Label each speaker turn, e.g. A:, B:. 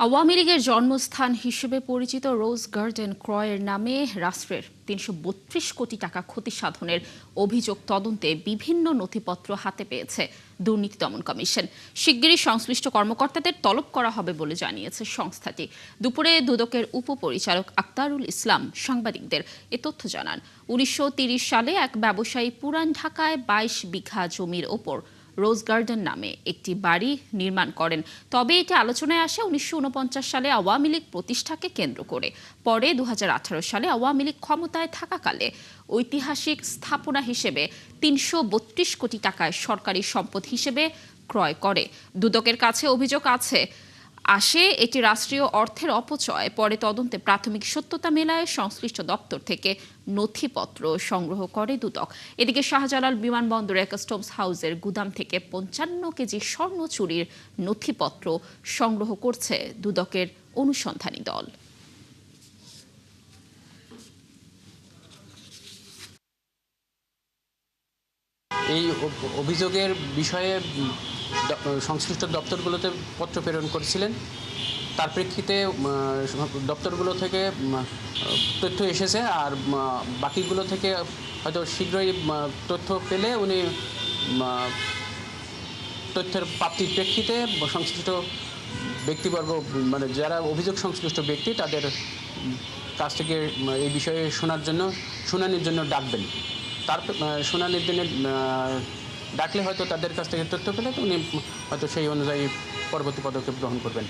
A: আওয়ামী লীগের জন্মস্থান হিসেবে পরিচিত রোজ গার্ডেন ক্রয়ের নামে রাষ্ট্রের ৩৩২ কোটি টাকা ক্ষতি সাধনের অভিযোগ তদন্তে বিভিন্ন নথিপত্র হাতে পেয়েছে দুর্নীতি দমন কমিশন। শিগগিরই সংশ্লিষ্ট কর্মকর্তাদের তলব করা হবে বলে জানিয়েছে সংস্থাটি। দুপুরে দুদকের উপপরিচালক আক্তারুল ইসলাম সাংবাদিকদের এ তথ্য জানান। ১৯৩০ সালে এক ব্যবসায়ী পুরান ঢাকায় ২২ বিঘা জমির ওপর রোজ গার্ডেন নামে একটি বাড়ি নির্মাণ করেন। তবে এটি আলোচনায় আসে ১৯৪৯ সালে আওয়ামী লীগ প্রতিষ্ঠাকে কেন্দ্র করে। পরে ২০১৮ সালে আওয়ামী লীগ ক্ষমতায় থাকাকালে ঐতিহাসিক স্থাপনা হিসেবে ৩৩২ কোটি টাকায় সরকারি সম্পদ হিসেবে ক্রয় করে। দুদকের কাছে অভিযোগ আসে এটি রাষ্ট্রীয় অর্থের অপচয়। পরে তদন্তে প্রাথমিক সত্যতা মেলায় সংশ্লিষ্ট দপ্তর থেকে নথিপত্র সংগ্রহ করে দুদক। এদিকে শাহজালাল বিমানবন্দরে কাস্টমস হাউসের গুদাম থেকে ৫৫ কেজি স্বর্ণ চুরির নথিপত্র সংগ্রহ করছে দুদকের অনুসন্ধানী দল।
B: এই অভিযোগের বিষয়ে সংশ্লিষ্ট দপ্তরগুলোতে পত্র প্রেরণ করেছিলেন। তার প্রেক্ষিতে দপ্তরগুলো থেকে তথ্য এসেছে, আর বাকিগুলো থেকে হয়তো শীঘ্রই তথ্য পেলে উনি তথ্যের প্রাপ্তির প্রেক্ষিতে সংশ্লিষ্ট ব্যক্তিবর্গ, মানে যারা অভিযোগ সংশ্লিষ্ট ব্যক্তি, তাদের কাছ থেকে এই বিষয়ে শুনানির জন্য ডাকবেন। তার শুনানির দিনে ডাকলে হয়তো তাদের কাছ থেকে তথ্য পেলে উনি হয়তো সেই অনুযায়ী পরবর্তী পদক্ষেপ গ্রহণ করবেন।